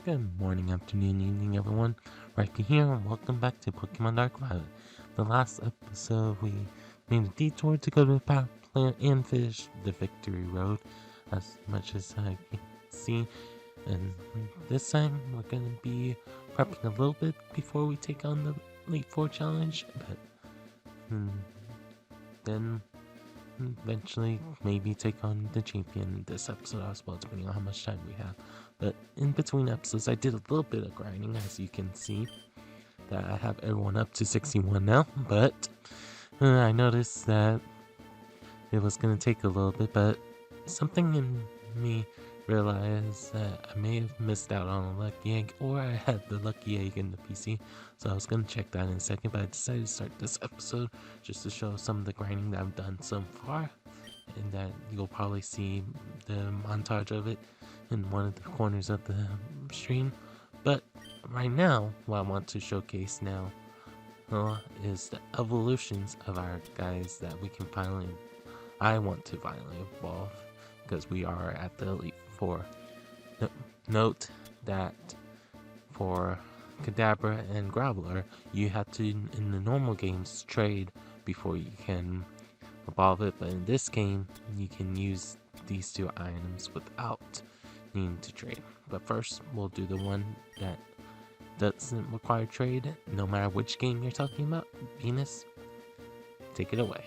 Good morning, afternoon, evening, everyone. Rhypi here, and welcome back to Pokémon Dark Violet. The last episode, we made a detour to go to the power plant and finish the victory road, as much as I can see. And this time, we're going to be prepping a little bit before we take on the Elite Four challenge, but then eventually maybe take on the champion this episode as well, depending on how much time we have. But in between episodes, I did a little bit of grinding, as you can see that I have everyone up to 61 now. But I noticed that it was going to take a little bit, but something in me realized that I may have missed out on a lucky egg, or I had the lucky egg in the PC, so I was going to check that in a second, but I decided to start this episode just to show some of the grinding that I've done so far, and that you'll probably see the montage of it in one of the corners of the stream. But right now, what I want to showcase now is the evolutions of our guys that we can finally, I want to finally evolve, because we are at the Elite Four. Note that for Kadabra and Graveler, you have to, in the normal games, trade before you can evolve it, but in this game, you can use these two items without needing to trade. But first, we'll do the one that doesn't require trade, no matter which game you're talking about. Venus, take it away.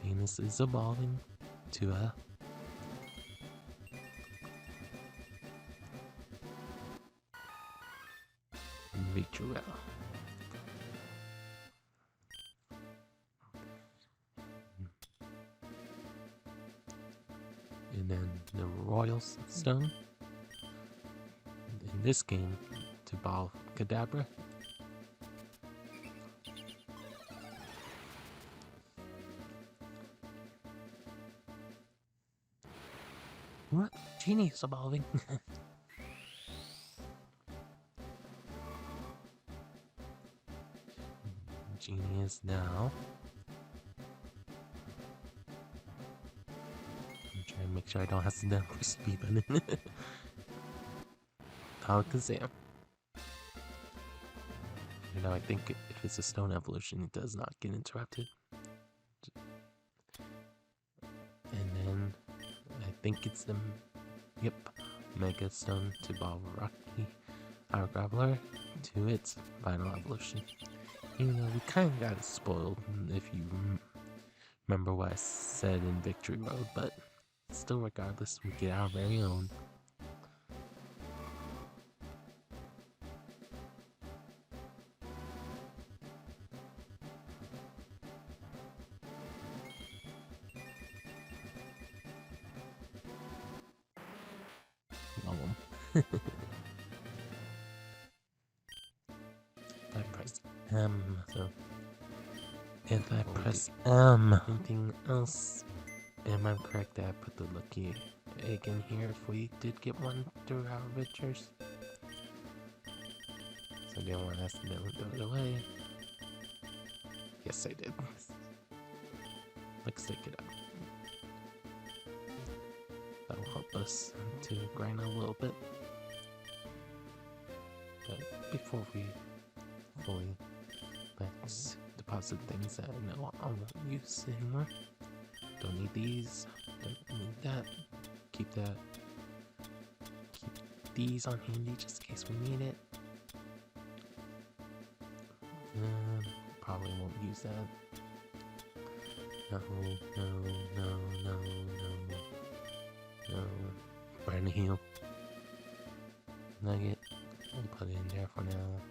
Venus is evolving to a Victorella. And then the Royal Stone in this game to evolve Kadabra. What? Genie is evolving. Genie is now. I'm trying to make sure I don't have to down for speed button. Alakazam. You know, I think if it's a stone evolution, it does not get interrupted. And then I think it's the Mega Stone to evolve Rocky, our Graveler, to its final evolution. Even though we kind of got it spoiled, if you remember what I said in Victory Road, but still, regardless, we get our very own. I press M, so if I press M, anything else? Am I correct that I put the lucky egg in here if we did get one through our adventures? So I didn't want to accidentally throw it away. Yes, I did. Let's take it up. That'll help us to grind a little bit. But before we fully, let's deposit things that I know I won't use anymore. Don't need these, don't need that. Keep that. Keep these on handy just in case we need it. Probably won't use that. No. Burn the heal. Nugget. We'll put it in there for now.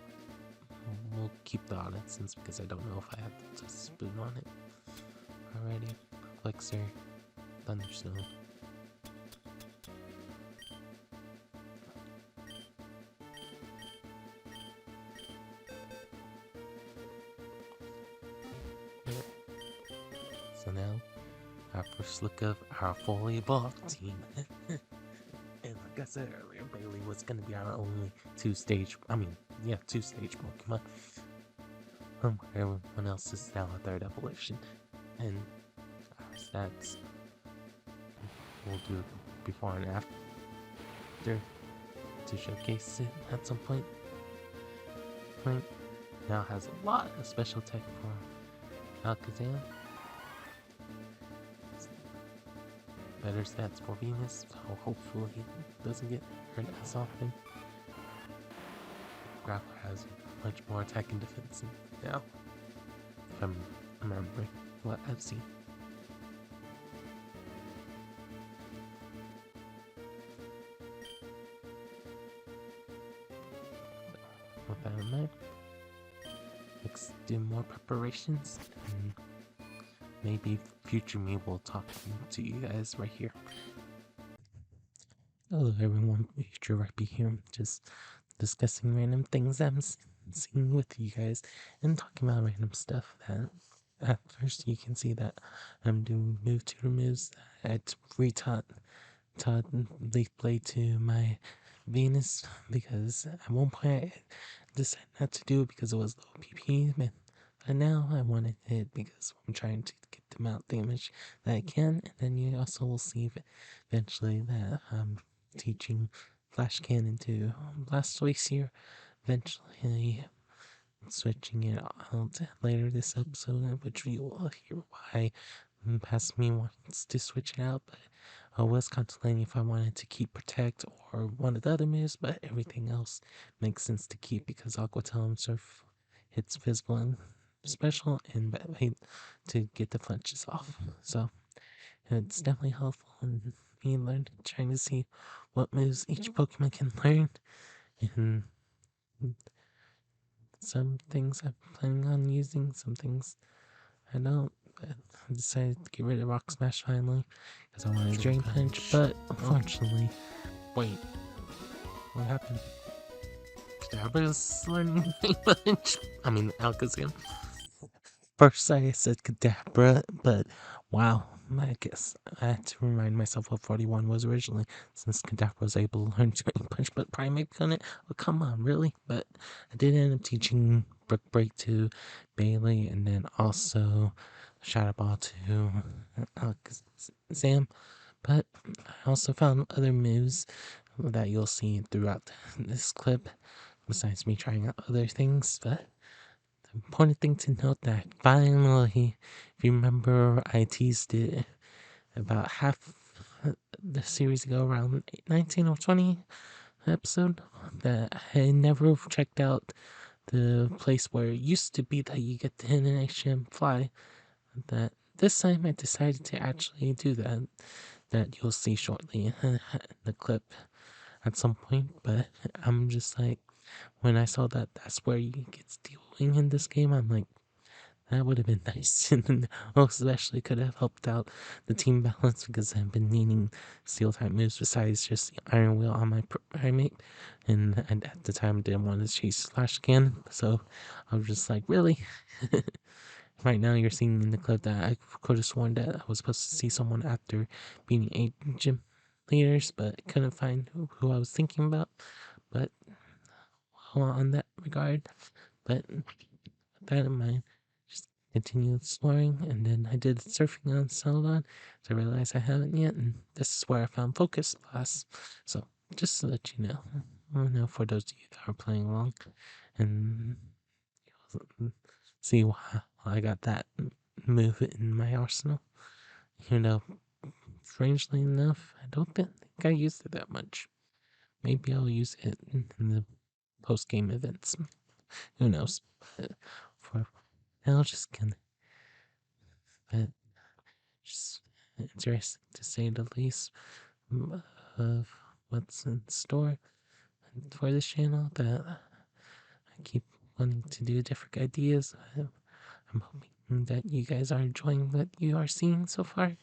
We'll keep the Onyxens because I don't know if I have to spoon on it already. Elixir. Thunderstone. So now, our first look of our fully evolved team. And look like I said earlier, Bailey was gonna be our only two-stage Pokemon. Everyone else is now a third evolution. And our stats, we'll do before and after to showcase it at some point. Now has a lot of special tech for Alakazam. Better stats for Venus, so hopefully it doesn't get hurt as often. Grappler has much more attack and defense now, if I'm remembering what I've seen. With that in mind, let's do more preparations, and maybe future me will talk to you guys right here. Hello everyone, future Rhypi here, just discussing random things I'm seeing with you guys, and talking about random stuff that at first you can see that I'm doing move tutor moves. I retaught Leaf Blade to my Venus because at one point I decided not to do it because it was low PP, but now I wanted it because I'm trying to get the amount of damage that I can. And then you also will see eventually that I'm teaching Flash Cannon to Blastoise here, eventually switching it out later this episode, which you will hear why past me wants to switch it out, but I was contemplating if I wanted to keep Protect or one of the other moves, but everything else makes sense to keep because Aqua Talon Surf hits visible and special and to get the flinches off. So it's definitely helpful in me trying to see what moves each Pokemon can learn, and some things I'm planning on using, some things I don't. But I decided to get rid of Rock Smash finally because I wanted Drain Punch, but unfortunately, wait, what happened? Kadabra's learning Drain Punch. I mean, Alakazam. First I said Kadabra, but wow, I guess I had to remind myself what 41 was originally, since Kadabra was able to learn Drain Punch, but Primeape couldn't. Oh, come on, really? But I did end up teaching Brick Break to Bailey, and then also Shadow Ball to Alakazam. But I also found other moves that you'll see throughout this clip, besides me trying out other things, but the important thing to note that finally, if you remember, I teased it about half the series ago, around 19 or 20 episode, that I never checked out the place where it used to be that you get the animation fly. That this time I decided to actually do that you'll see shortly in the clip at some point, but I'm just like, when I saw that that's where you get Steel Wing in this game, I'm like, that would have been nice. And especially could have helped out the team balance because I've been needing Steel type moves besides just the Iron Wheel on my Primeape. And at the time, I didn't want to chase Flash Cannon. So I was just like, really? Right now, you're seeing in the clip that I could have sworn that I was supposed to see someone after beating 8 gym leaders, but I couldn't find who I was thinking about. But well, on that regard, but with that in mind, just continue exploring, and then I did surfing on Celadon, so I realized I haven't yet, and this is where I found Focus class. So just to let you know, for those of you that are playing along, and see why I got that move in my arsenal. Strangely enough, I don't think I used it that much. Maybe I'll use it in the post-game events. Who knows? But for now, just but just interesting to say the least of what's in store for this channel. That I keep wanting to do different ideas. I'm hoping that you guys are enjoying what you are seeing so far.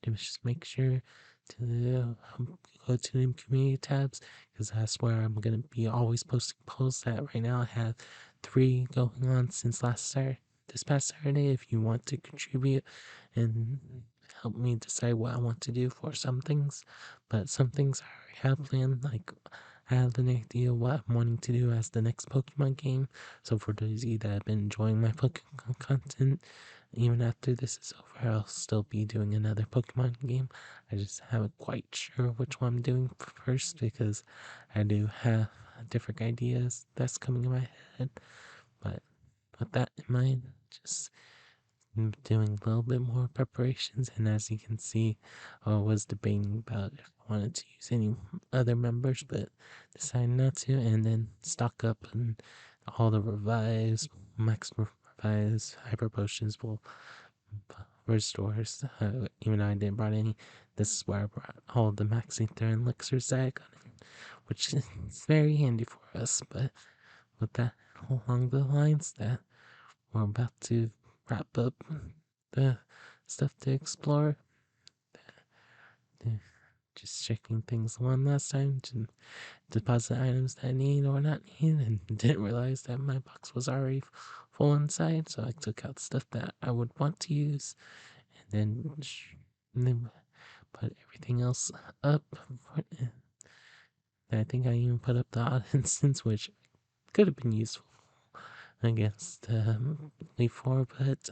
Just make sure to go to the community tabs, because that's where I'm going to be always posting posts. That right now I have 3 going on since this past Saturday. If you want to contribute and help me decide what I want to do for some things, but some things I already have planned. Like, I have an idea what I'm wanting to do as the next Pokemon game. So for those of you that have been enjoying my Pokemon content, even after this is over, I'll still be doing another Pokemon game. I just haven't quite sure which one I'm doing first because I do have different ideas that's coming in my head. But with that in mind, just doing a little bit more preparations. And as you can see, I was debating about if I wanted to use any other members, but decided not to. And then stock up on all the revives, max revives, hyper potions will restores. Even though I didn't brought any, this is where I brought all the max ether and elixirs that I got, which is very handy for us. But with that, along the lines that we're about to wrap up the stuff to explore. Just checking things one last time to deposit items that I need or not need, and didn't realize that my box was already full inside, so I took out stuff that I would want to use, and then put everything else up. I think I even put up the odd instance, which could have been useful against Leaf 4, but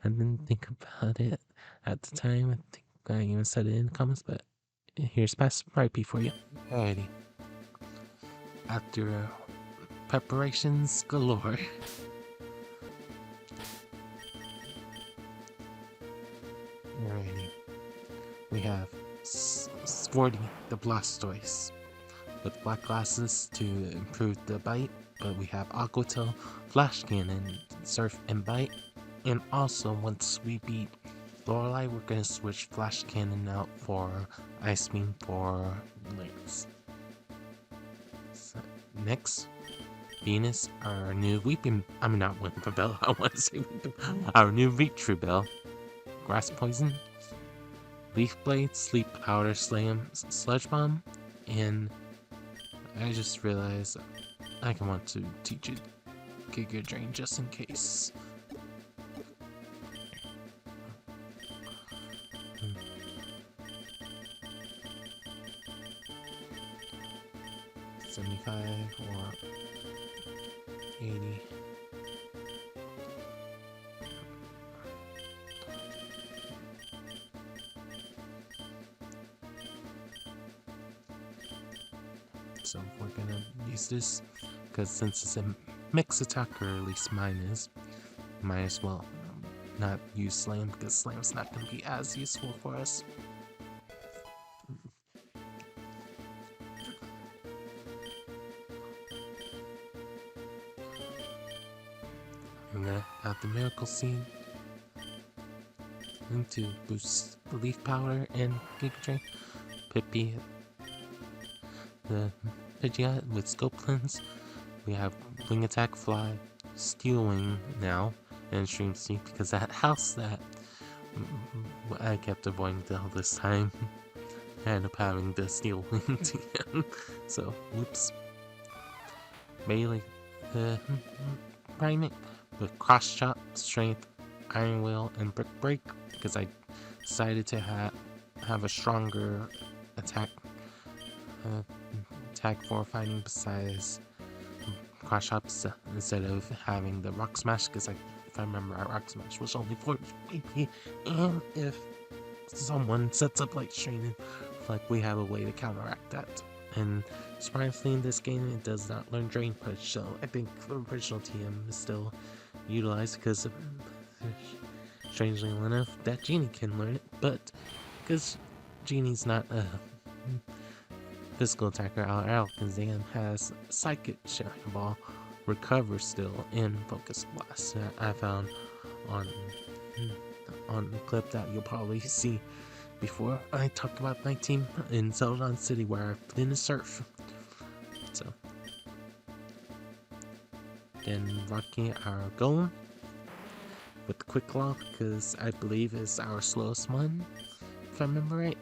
I didn't think about it at the time. I think I even said it in the comments, but here's past Rhypi for you. Alrighty. After preparations galore. Alrighty. We have Sporty the Blastoise with black glasses to improve the bite, but we have Aquatail, Flash Cannon, Surf and Bite, and also once we beat Lorelei, we're gonna switch Flash Cannon out for Ice Beam for Lance. So, next, Venus, our new not Weeping Bell, I want to say our new Retribell, Grass Poison, Leaf Blade, Sleep Powder, Slam, Sludge Bomb, and I just realized I can want to teach it Giga Drain just in case. 75 or 80. So we're gonna use this because since it's a mix attack, or at least mine is, might as well not use Slam because Slam's not gonna be as useful for us. I'm gonna add the Miracle Seed and to boost the Leaf Power and Giga Drain. Rhypi, the Pidgeot with Scope Lens. We have Wing Attack, Fly, Steel Wing now, and Stream Sneak because that house that I kept avoiding the whole this time. I ended up having the Steel Wing again. So, whoops. Melee, Primate with Cross Chop, Strength, Iron Will, and Brick Break because I decided to have a stronger attack for fighting besides Cross Chops instead of having the Rock Smash because if I remember, our Rock Smash was only 40 AP, and if someone sets up Light Strain, like we have a way to counteract that. And surprisingly in this game it does not learn Drain Punch, so I think the original TM is still utilized because strangely enough that Genie can learn it, but because Genie's not a physical attacker, our Alakazam has Psychic Shadow Ball, Recover still, and Focus Blast. I found on the clip that you'll probably see before I talk about my team in Celadon City where I put in a Surf. So then rocking our Golem with the Quick Claw because I believe is our slowest one, if I remember right.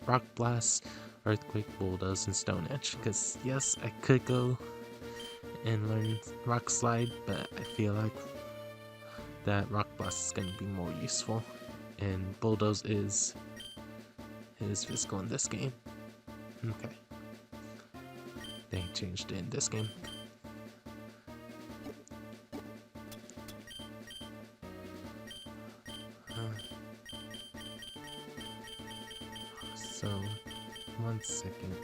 Rock Blast, Earthquake, Bulldoze, and Stone Edge. Because yes, I could go and learn Rock Slide, but I feel like that Rock Blast is going to be more useful. And Bulldoze is physical in this game. Okay. They changed it in this game. So, 1 second.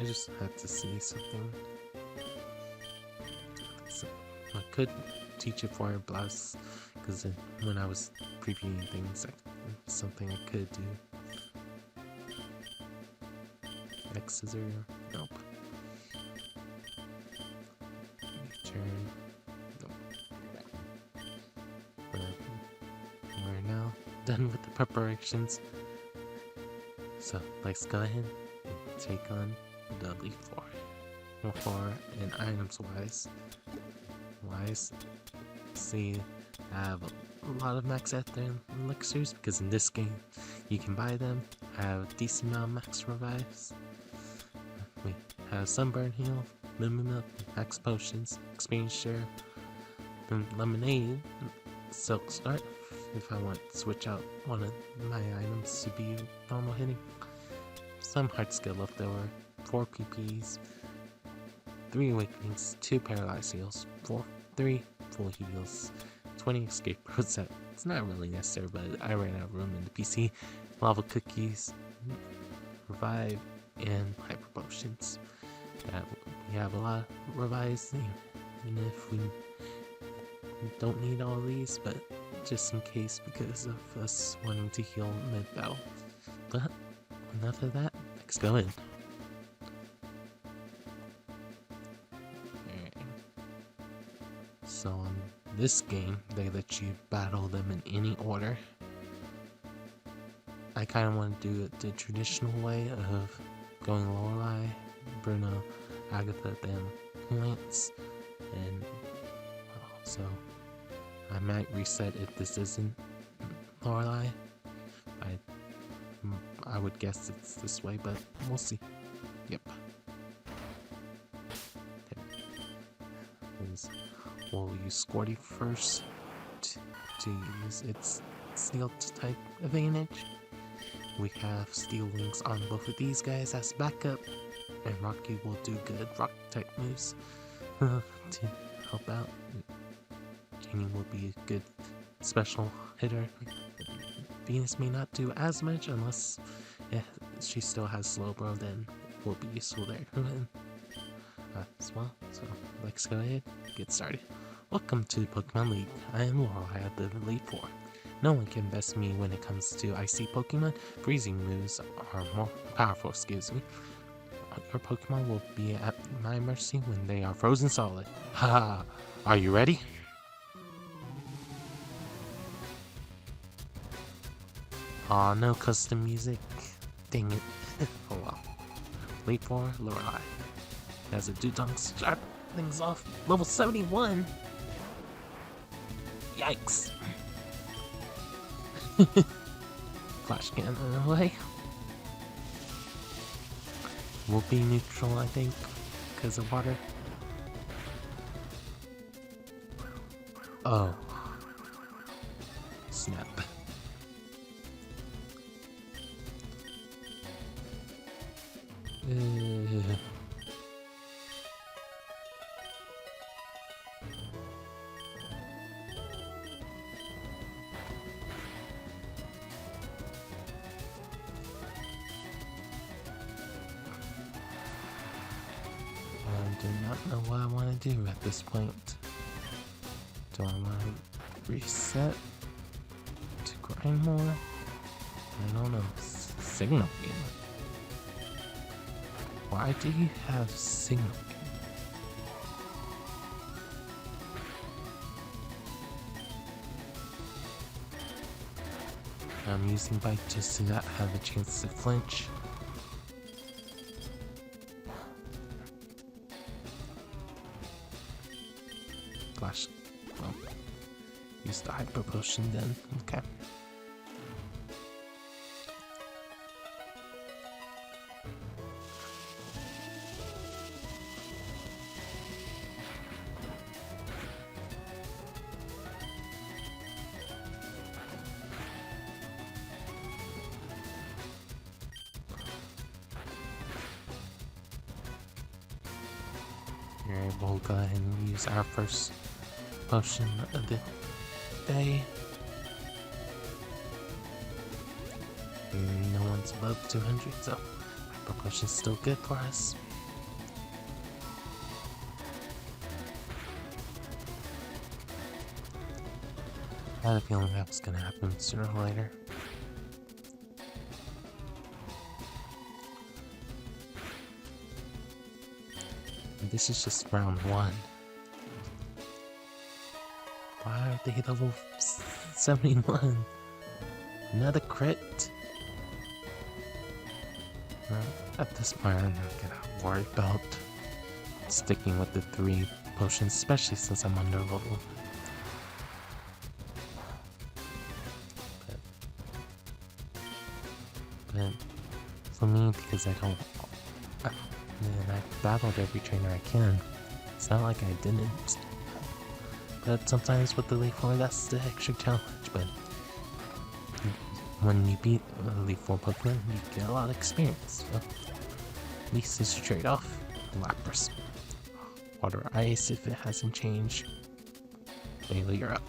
I just had to see something. So, I could teach it for Blouse, because when I was previewing things, something I could do. X scissor? Nope. Turn. Nope. But we're now done with the preparations. So let's go ahead and take on the Elite Four. For and items wise, see, I have a lot of max elixirs because in this game you can buy them. I have a decent amount of max revives. We have Sunburn Heal, Lemon Milk, max potions, experience share, and Lemonade, Silk Start. If I want to switch out one of my items to be normal hitting. Some hard skill left over, 4 PPs, 3 awakenings, 2 paralyzed heals, 3 full heals, 20 escape routes. It's not really necessary, but I ran out of room in the PC. Lava cookies, revive, and hyper potions. We have a lot of revives, even if we don't need all these, but just in case because of us wanting to heal mid-battle. But enough of that, let's go in. Alright. So on this game, they let you battle them in any order. I kind of want to do it the traditional way of going Lorelei, Bruno, Agatha, then Lance, and so I might reset if this isn't Lorelei. I would guess it's this way, but we'll see. Yep. We'll use Squirty first to use its Steel type advantage. We have Steel Wings on both of these guys as backup, and Rocky will do good rock type moves to help out. Jenny will be a good special hitter. Venus may not do as much unless she still has Slowbro, then it will be useful there as well. So let's go ahead and get started. Welcome to Pokemon League. I am Laurel. I have the Elite Four. No one can best me when it comes to icy Pokemon. Freezing moves are more powerful, excuse me. Your Pokemon will be at my mercy when they are frozen solid. Haha, are you ready? Aw, no custom music. Dang it. Oh well. Elite Four, Lorelei. As a Dudong start things off. Level 71? Yikes. Flash cannon away. Will be neutral, I think, because of water. Oh. Snap. I do not know what I want to do at this point. Do I want to reset to grind more? I don't know. Signal Beam. Why do you have Signal Beam? I'm using Bite just to not have a chance to flinch. Flash. Well, use the Hyper Potion then. Okay. Alright, we'll go ahead and use our first potion of the day. No one's above 200, so hyper potion's still good for us. I had a feeling that was gonna happen sooner or later. And this is just round 1. Why are they level 71? Another crit? At this point, I'm not gonna worry about sticking with the 3 potions, especially since I'm under level. But for me, because I battled every trainer I can. It's not like I didn't. But sometimes with the Elite Four, that's the extra challenge. But when you beat Elite Four Pokemon, you get a lot of experience. So at least it's a trade-off. Lapras. Water Ice if it hasn't changed. Bailey, you're up.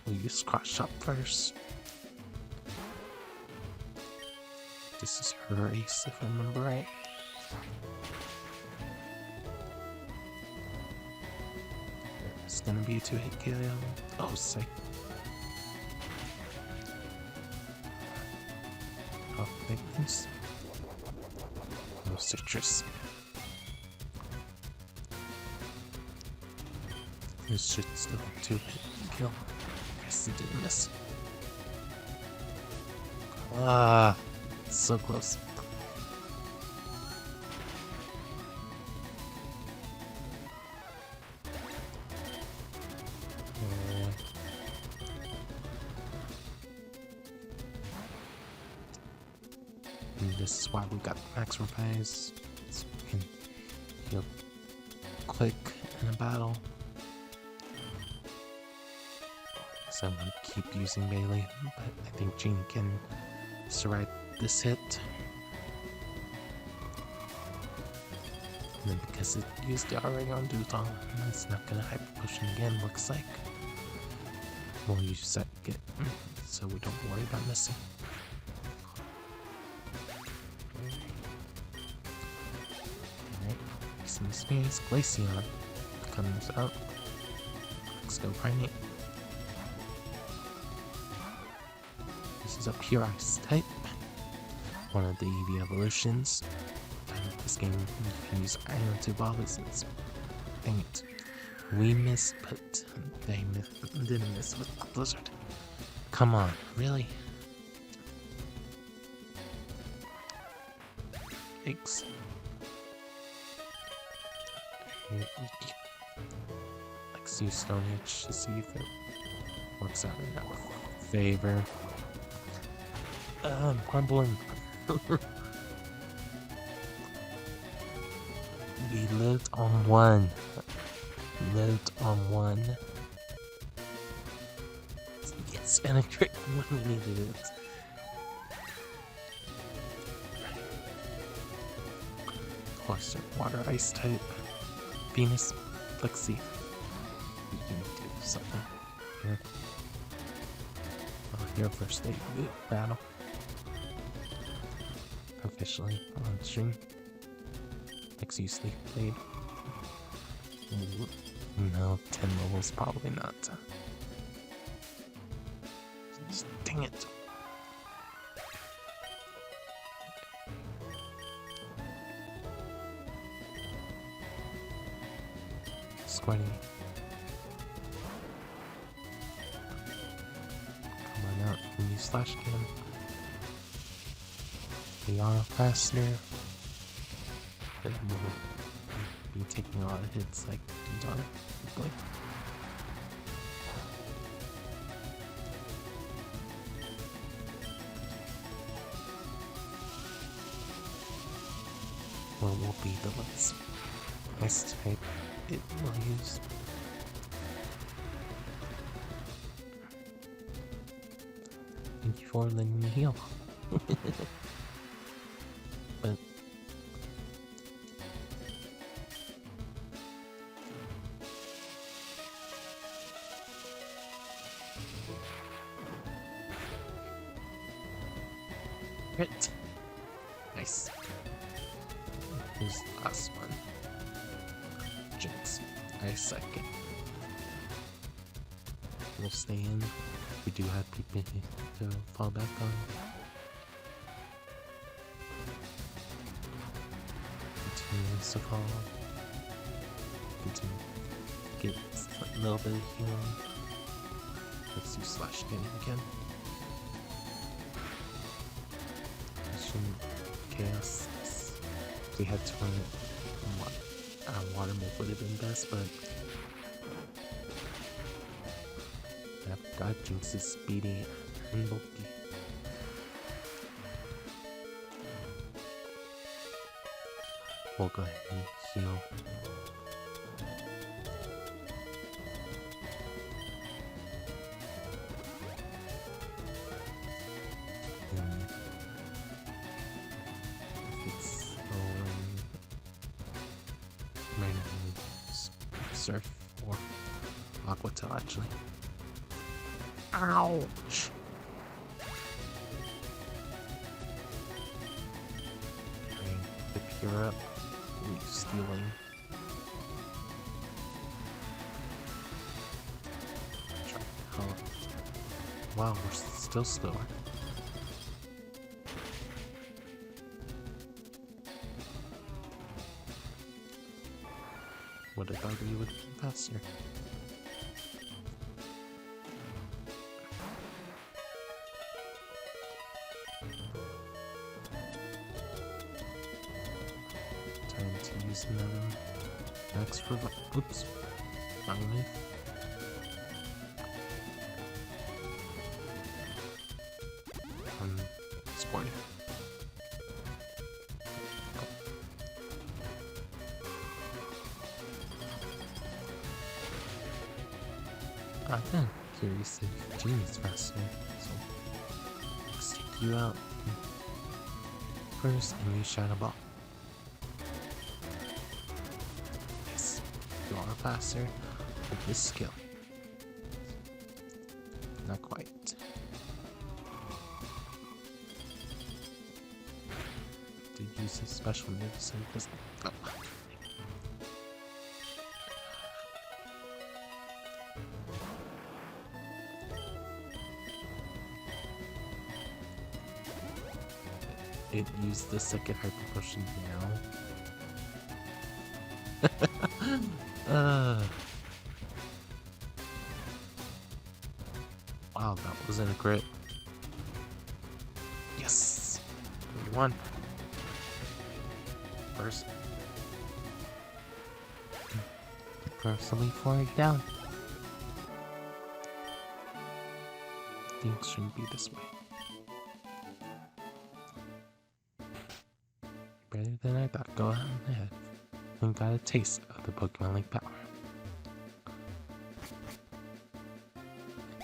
We'll use Cross Chop first. This is her ace, if I remember right. It's gonna be a 2-hit KO. Oh, sick. Oh, victims. No citrus. This should still 2-hit kill. Guess it didn't miss. Ah. So close. And this is why we got max revives, so we can heal quick in a battle. So I'm gonna keep using Bailey, but I think Jean can survive this hit. And then because it used it already on Dutong, it's not gonna hyper potion again, looks like. We'll use second, so we don't worry about missing. Alright, some experience. Glaceon comes out. Let's go Primate. This is a pure ice type. One of the EV evolutions. In this game, you can use Iron 2 Balls. Dang it. We missed, but they didn't miss with Blizzard. Come on, really? Thanks. Let's use Stone Edge to see if it works out in our favor. I'm crumbling. We lived on 1. Lived on 1. Yes, and a crit when we needed it. Of course, water ice type. Venus, let's see. We can do something here. Your first day battle. Officially on stream. Excuse me, played. No, 10 levels, probably not. Dang it. Squirty. Come on out when you slash cannon. We are faster. But we'll be taking a lot of hits like Dutong. What will be the less ice type it will use? Thank you for letting me heal. But Crit. Nice. Here's the last one. Jinx. I second. We'll stay in. We do have people to fall back on. Continues to fall. Continue. Get a little bit of healing. Let's do slash damage again. Chaos. We had to run water move would have been best, but God, Jinx is speedy and bulky. We'll go ahead and heal. Surf or Aqua Tail, actually. Ouch! Okay, the Pure up. Ooh, stealing. Oh. Wow, we're still slower. Would have thought we would be faster. Time to use another next for oops. Wrong move. Sporty. I am curious if Gene is faster, so let's take you out first and use Shadow Ball. Yes, you are faster with this skill. Not quite. Did use his special move, so it doesn't. Oh. It used the second hyper potion now. Wow, that wasn't a crit. Yes! We won. First. Personally forward down. Things shouldn't be this way. Better than I thought. Go ahead and got a taste of the Pokemon Link power.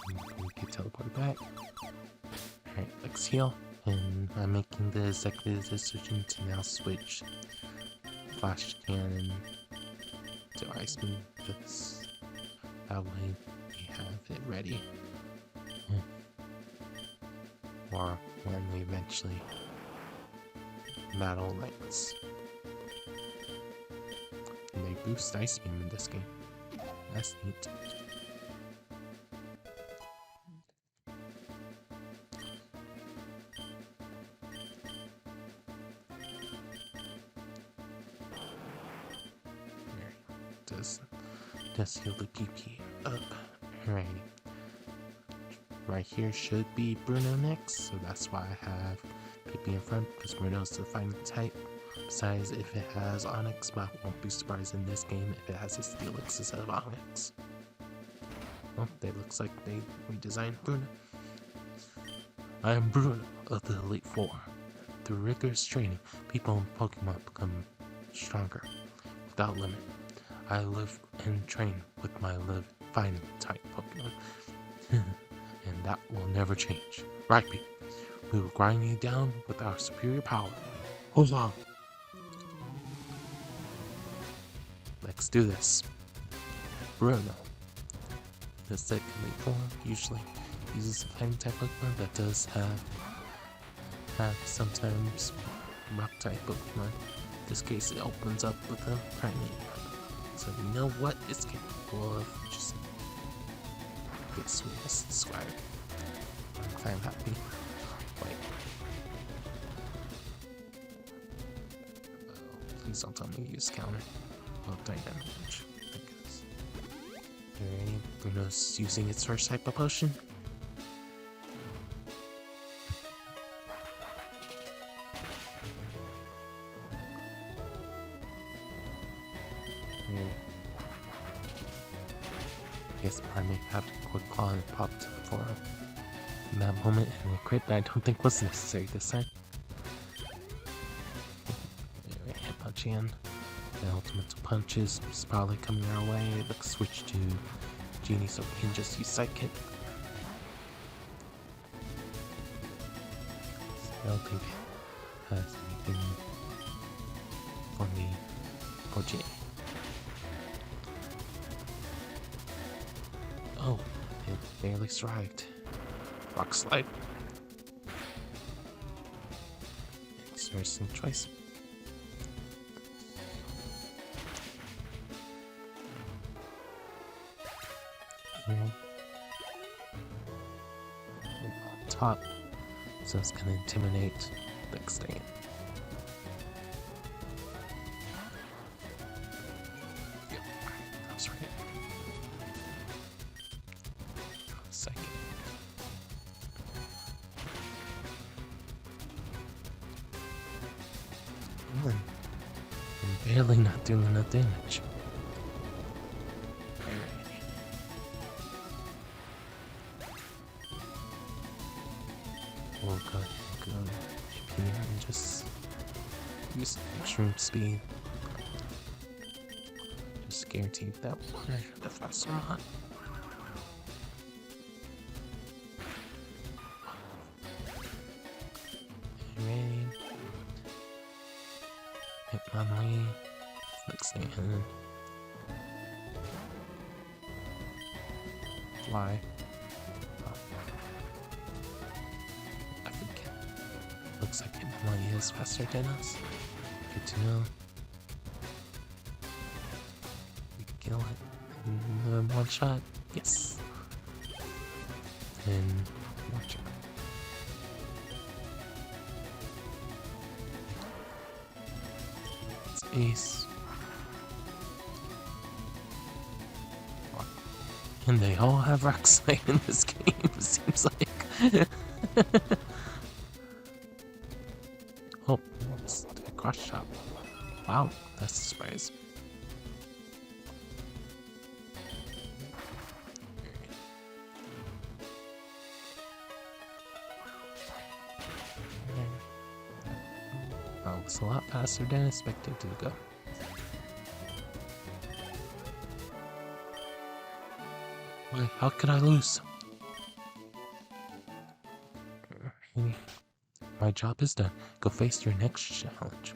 And we can teleport back. Alright, let's heal. And I'm making the executive decision to now switch Flash Cannon to Ice Beam, because that way we have it ready. Or when we eventually battle lights. And they boost Ice Beam in this game. That's neat. Does heal the PP up. Right. Right here should be Bruno next, so that's why I have PP in front, because Bruno's the fighting type. Besides, if it has Onyx, but I won't be surprised in this game if it has a Steelix instead of Onyx. Well, it looks like they redesigned Bruno. I am Bruno of the Elite Four. Through rigorous training, people in Pokemon become stronger, without limit. I live and train with my fighting type Pokemon. And that will never change. Rhypi, we will grind you down with our superior power. Hold on. Let's do this. Bruno. The second form usually uses a fighting type Pokemon that does have have sometimes rock type Pokemon. In this case, it opens up with a primate. So you know what it's capable of. Just gets me as described. I'm happy. Wait. Please don't tell me to use counter. Oh, damage. Alright, Bruno's using its first type of potion. I guess I may have a quick claw and popped for that moment and a crit that I don't think was necessary this time. Anyway, hit punch in. The ultimate punches is probably coming our way. Let's switch to Genie so we can just use Psychic. I don't think it has anything for me for Genie. Oh, it barely survived. Rock Slide. Interesting choice. Here. On top, so it's gonna intimidate Dexter. Yep, that was right. Second. I'm barely not doing enough damage. Oh god, and just use extreme speed. Just guaranteed that one the faster one. Ready? Hit my way. Next thing, fly. Looks like it really is faster than us. Good to know. We can kill it in one shot. Yes. And watch it. It's Ace. And they all have Rock Slide in this game, it seems like. Oh, what's the crush shop? Wow, that's a surprise. Oh, it's a lot faster than expected to go. Wait, how could I lose? My job is done. Go face your next challenge.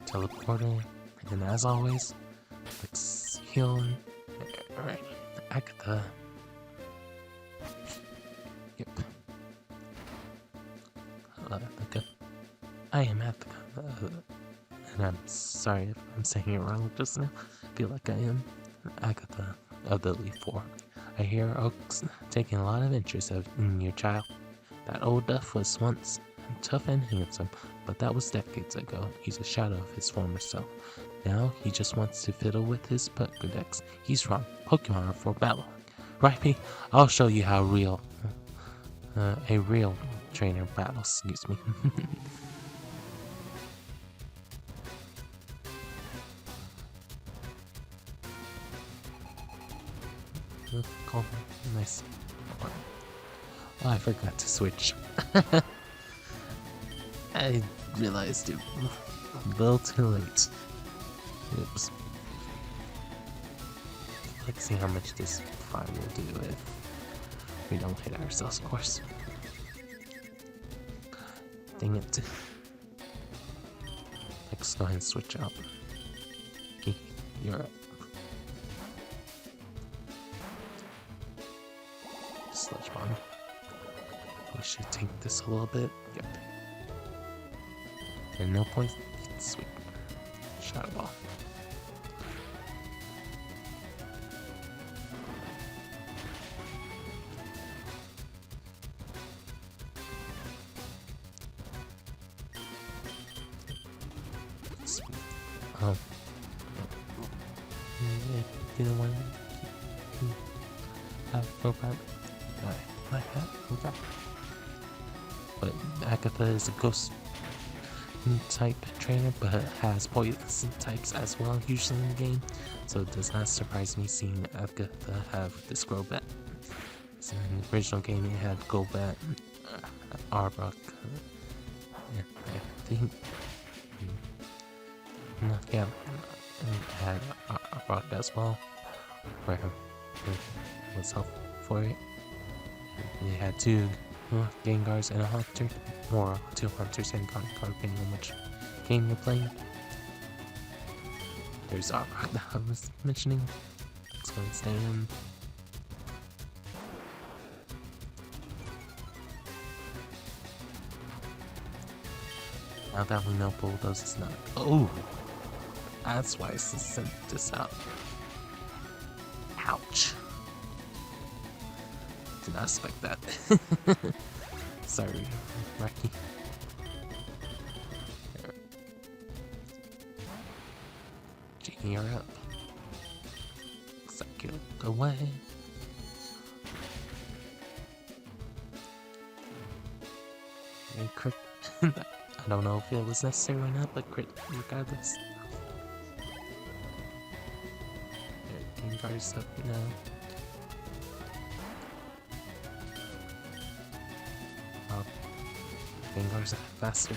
Teleporter, and as always, let's heal. Alright, Agatha. Yep. Agatha. I am Agatha. And I'm sorry if I'm saying it wrong just now. I feel like I am Agatha of the Leaf 4. I hear Oak's taking a lot of interest in your child. That old duff was once tough and handsome, but that was decades ago. He's a shadow of his former self. Now he just wants to fiddle with his Pokédex. He's wrong. Pokemon are for battle. Rhypi, I'll show you how a real trainer battles. Excuse me. Cool. Nice. Oh, I forgot to switch. I realized it a little too late. Oops. Let's see how much this fire will do if we don't hit ourselves, of course. Dang it. Let's go ahead and switch out. Okay, you're up. Sludge Bomb. We should take this a little bit. Yep. And no points. Sweet. Shadow Ball. Sweet. Didn't want to have no problem. My hat. Okay. But Agatha is a ghost type trainer, but has poison types as well, usually in the game. So it does not surprise me seeing Agatha have this Crobat. So in the original game, it had Golbat, Arbok, and I think. Yeah, and it had Arbok as well, where it was helpful for it. And it had two Gengars and a Hunter, or two Hunters and Gengar, depending on which game you're playing. There's Arbok that I was mentioning. It's going to stay in. Now that we know Bulldoze is not. Oh! That's why I sent this out. Ouch. Did not expect that. Sorry, Rhypi. Janie, you're up. Looks like you'll go away. And crit. I don't know if it was necessary or not, but crit regardless. Gengar's up now. Oh, Gengar's faster.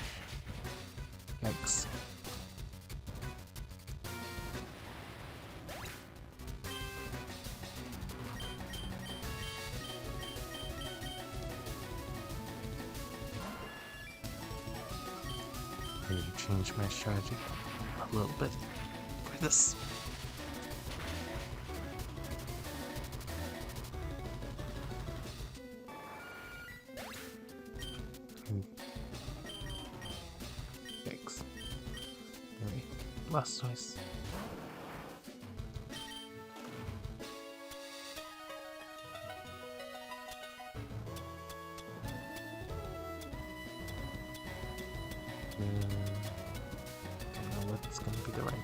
Yikes. I need to change my strategy a little bit for this. Yikes. Alright, Blastoise. Don't know what's gonna be the right.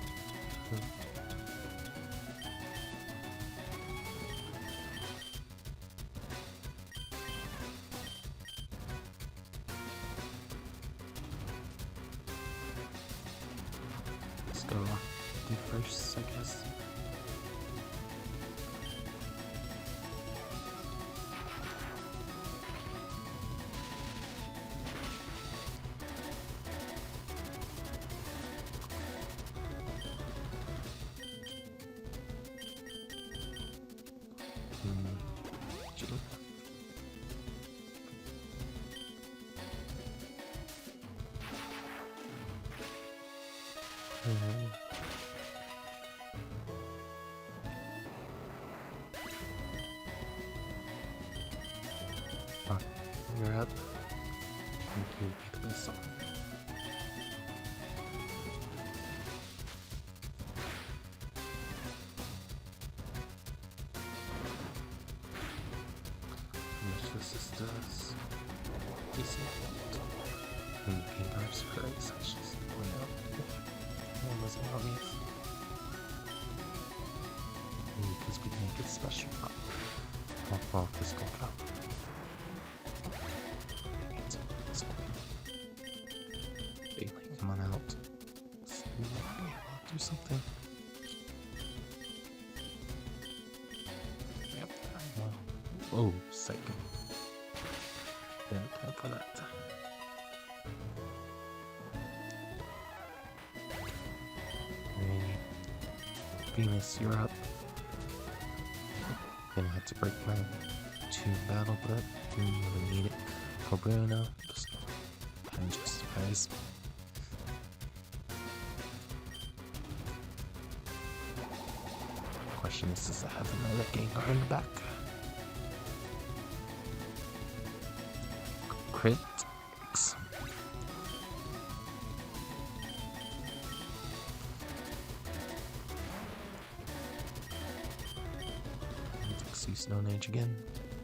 Let's go do first, I guess. You're up. Thank you. Pick this off. How much this does? Decent. And Gengar's hurt sections going out. That wasn't obvious. Because we can make it special. Oh, this go up. Come on out. Do something. Yep. Oh, second. Didn't plan for that. Venus, you're up. Gonna have to break my 2 battle, but didn't really need it. Bruno, just kind of justifies. Question is, does I have another Gengar in the back? crits. See Stone Age again.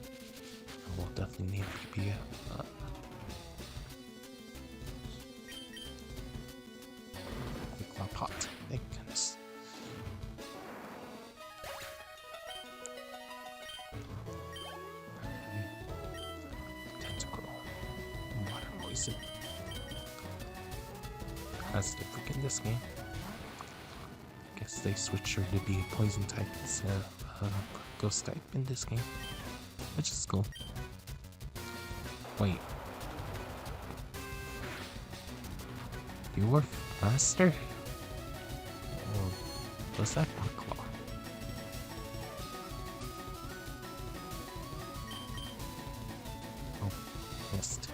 I will definitely need PP. Quick Claw Pot. Thank goodness. Tentacle. Water Poison. That's different in this game. Guess they switched her to be a poison type instead of ghost type in this game, which is cool. Wait, you were faster? Or was that Claw? Oh, missed.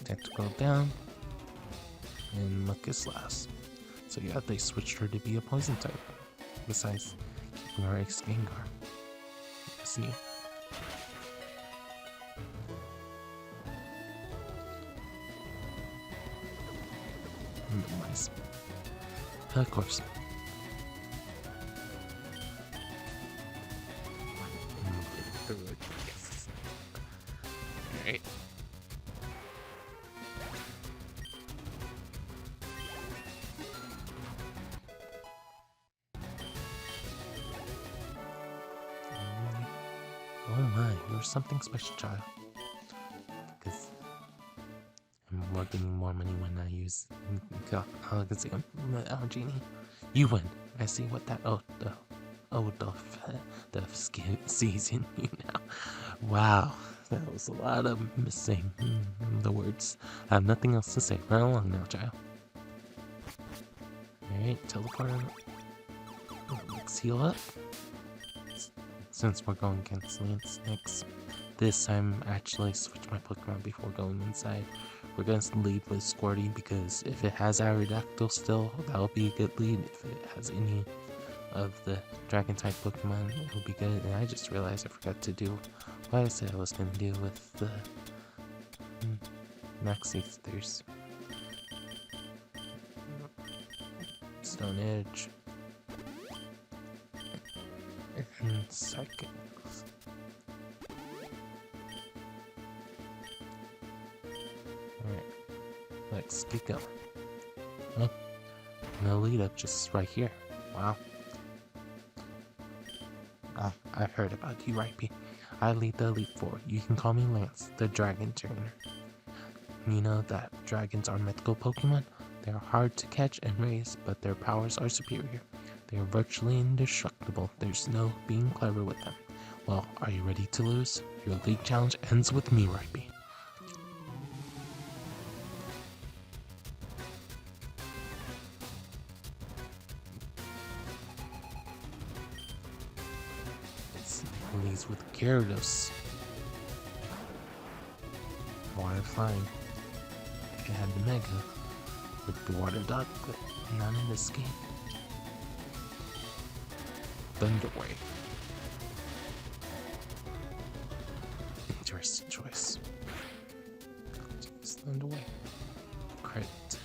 Tentacle down. And Muck is last. So yeah, they switched her to be a poison type. Besides keeping her ex Gengar. That's neat. Minimize. Of course. Yes. Alright. Oh my, you're something special, child. Because I'm getting more money when I use Genie. You win. I see what that the sees in you now. Wow, that was a lot of missing the words. I have nothing else to say. Run along now, child. Alright, teleport. Let's heal up. Since we're going against Lance next, this time actually switch my Pokemon before going inside. We're going to lead with Squirty because if it has Aerodactyl still, that'll be a good lead. If it has any of the Dragon type Pokemon, it'll be good. And I just realized I forgot to do what I said I was going to do with the Max Eaters. Stone Edge. And Psychic. Alright, let's get going. Oh, no lead up just right here. Wow. I've heard about you, Rhypi. I lead the Elite Four. You can call me Lance, the Dragon Trainer. You know that dragons are mythical Pokemon? They are hard to catch and raise, but their powers are superior. They are virtually indestructible. There's no being clever with them. Well, are you ready to lose? Your league challenge ends with me, Rhypi. It leads with Gyarados. Water Flying. If it had the Mega with the Water Dog, but not in this game. Thunder Wave. Interesting choice. Use Thunder Wave. Crit.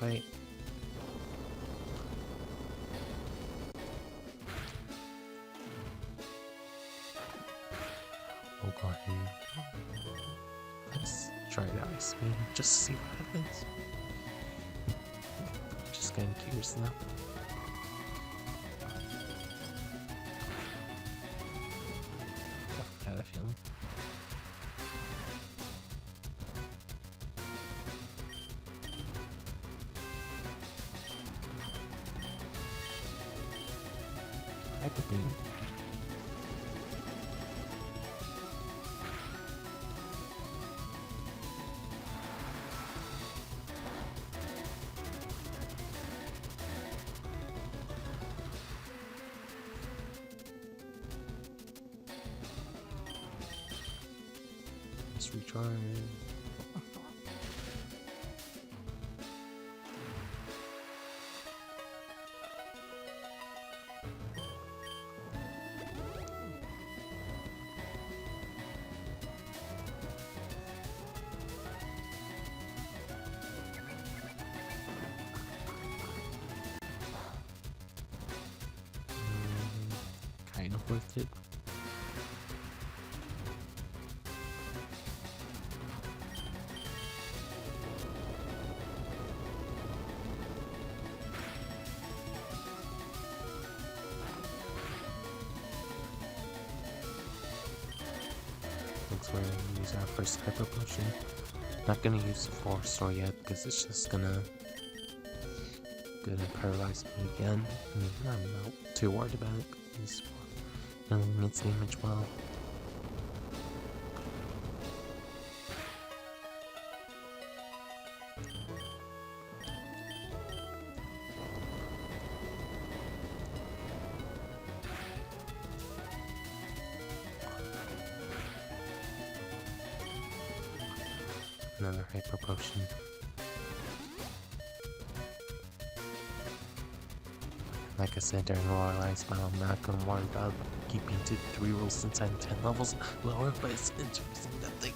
Bite. We'll go ahead and let's try it out. Ice Beam just to see what happens. Just getting curious now. I had a feeling. Hyper Beam. Let's recharge. worth it. Looks like we're gonna use our first hyper potion. Not gonna use the Force Sword yet because it's just gonna paralyze me again. I'm not too worried about it because it only its damage well. Another hyper potion. Like I said during Royal Ice Battle, I'm not gonna worry about keeping to 3 rules since I'm 10 levels lower, but it's interesting that they,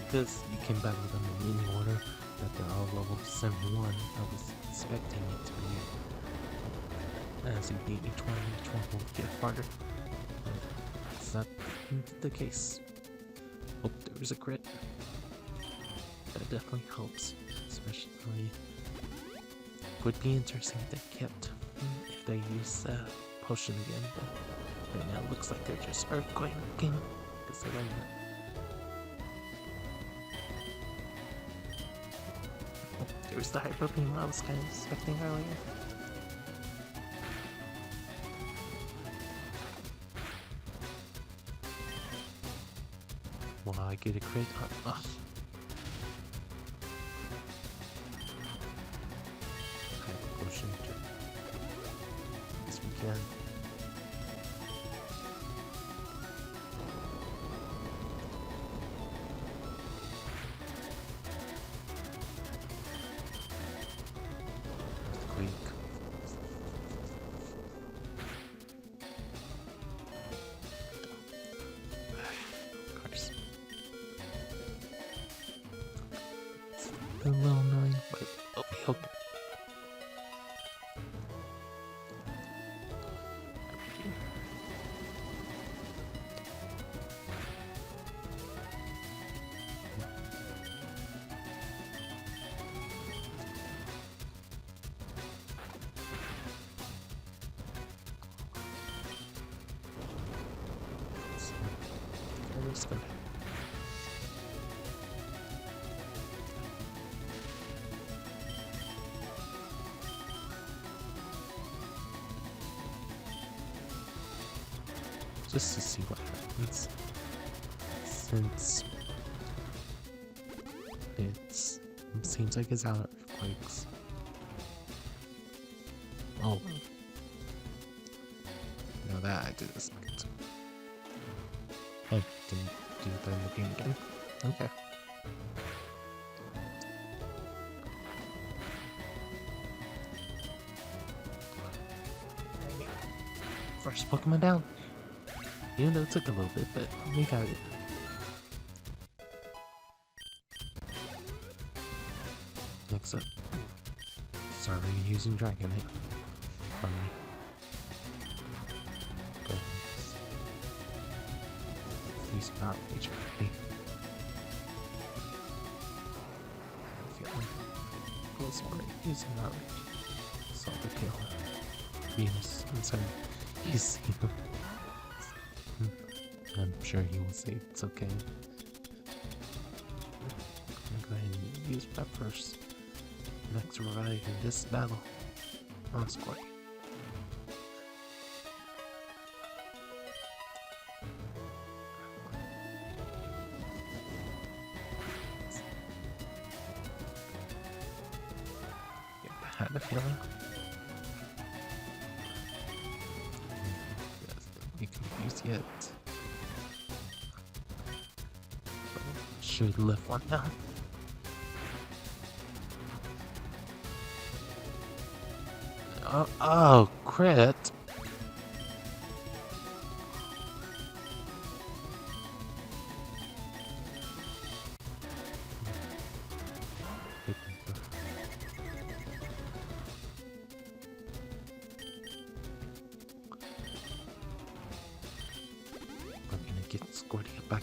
because you can battle them in any order, that they're all level 71. I was expecting it to be, as you beat each one will get harder. But it's not the case. Oh, there was a crit. That definitely helps, especially. Would be interesting if they kept, if they use the potion again, but right now it looks like they're just earthquaking because they don't know. Oh, there's the hyper beam I was kind of expecting earlier. Will I get a crit? Yes, we can. Earthquake. Of course. It's a little annoying, but okay. Just to see what happens, since it seems like it's out of earthquakes. Oh, now that I did expect. Oh, didn't do that in the game again. Okay. First Pokemon down. Even though it took a little bit, but we got it. Next up. Sorry, using Dragonite from me. Go ahead. Use Power Rage already. Close one. Using Power Rage. Solve the kill. Venus, I'm sorry. You see him. I'm sure he will say it's okay. I'm gonna go ahead and use that first. Next revive in this battle on squad. Yep, I had a feeling. Don't be confused yet. Should lift one down. Oh, crit.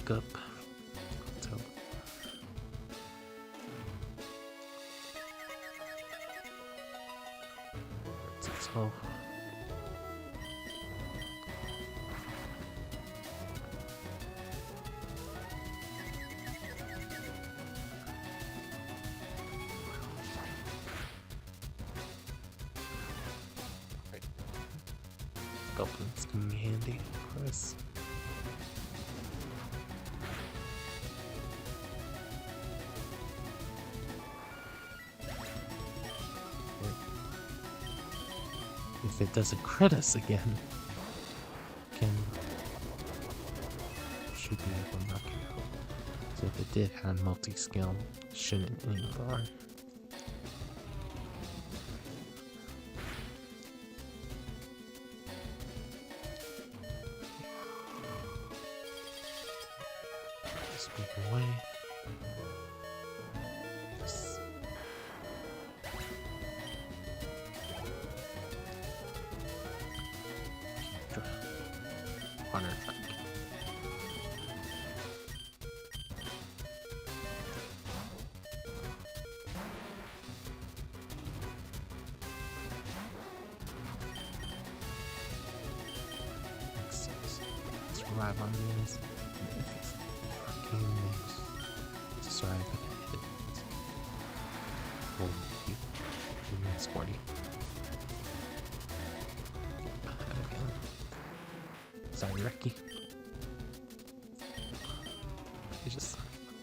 backup. So so Goblin's coming handy for us. If it doesn't crit us again, should be able to knock it out. So if it did have multi-skill, shouldn't anymore. Just move away. Water truck. Let's revive on these. Fucking names. Sorry, I hit it. Oh, you. It's 40. Sorry, Rhypi. I just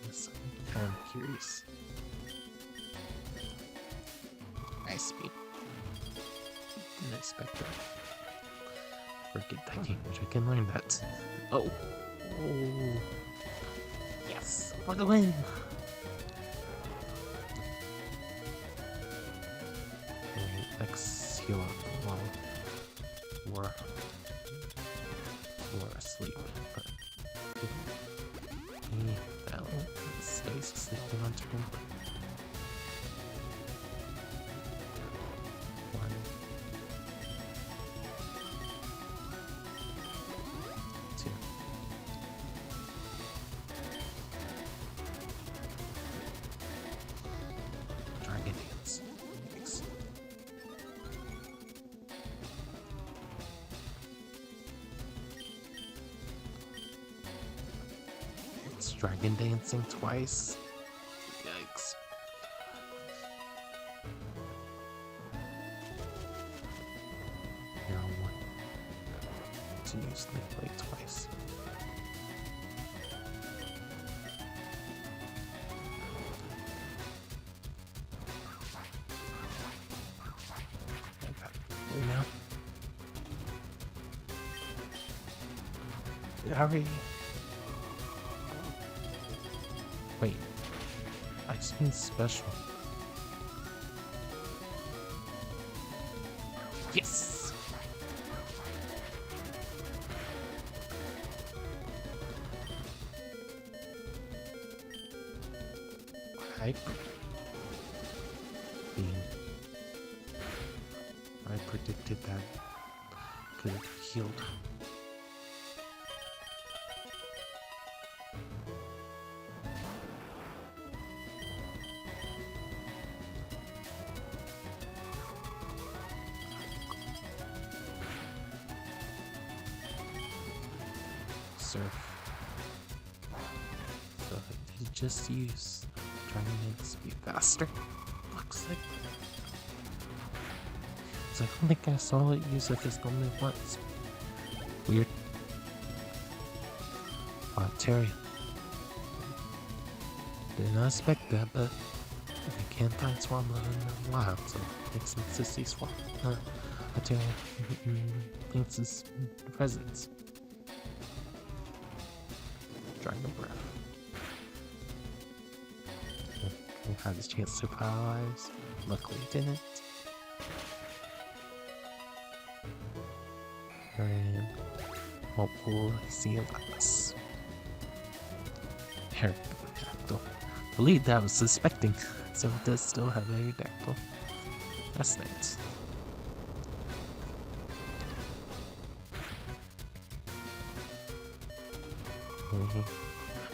this. I'm curious. Nice speed. Didn't expect that. Forget that game, which I can learn that. Oh. Oh. Yes, for the win. Alright, let's heal up while we're asleep, but that one stays sleeping on turn. 1, 2. Dragon dance. Thanks. Dragon dancing twice. Yikes. Now one. Continuously play twice. Like that. Right now. Hurry. Wait, I spin special. Yes! Hype. I predicted that could have healed. Surf. So I did just use trying to make speed faster. Looks like. So I don't think I saw it use a physical move once. Weird. Terry. Did not expect that, but I can't find Swamlo in the wild, so it makes sense to see Swamp. Terry thinks his presence. Dragon Breath. We had his chance to paralyze. Luckily didn't. And what will I see about this? Aerodactyl. I believe that was suspecting, so it does still have Aerodactyl. That's nice.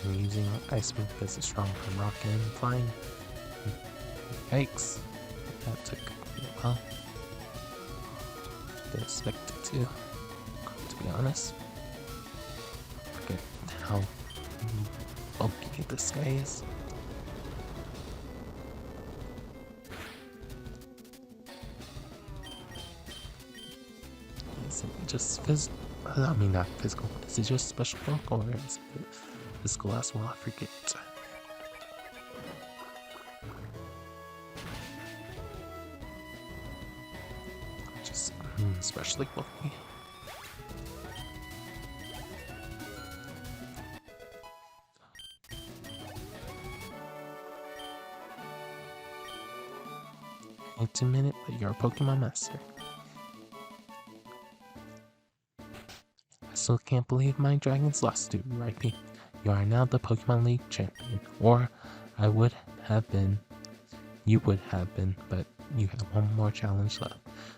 I'm using Ice Wing because it's strong from rocking and flying. Yikes. That took a while. Didn't expect it to be honest. Forget how bulky this guy is. Is it just physical? I mean, not physical. Is it just special bulk or is it physical as well? I forget. Just especially bulky. Wait a minute, but you're a Pokemon master. I still can't believe my dragons lost to you, Rhypi. You are now the Pokemon League champion. Or I would have been. You would have been, but you have one more challenge left.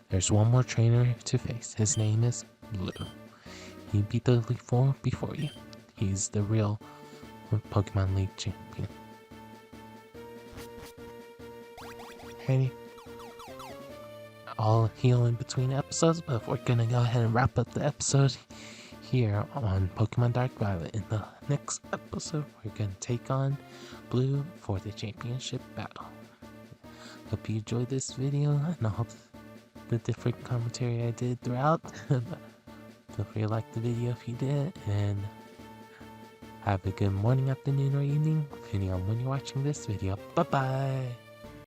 There's one more trainer to face. His name is Blue. He beat the Elite Four before you. He's the real Pokemon League champion. Ready? I'll heal in between episodes, but we're gonna go ahead and wrap up the episode here on Pokemon Dark Violet. In the next episode, we're gonna take on Blue for the championship battle. Hope you enjoyed this video and all the different commentary I did throughout. Feel free to like the video if you did, and have a good morning, afternoon, or evening, depending on when you're watching this video. Bye bye!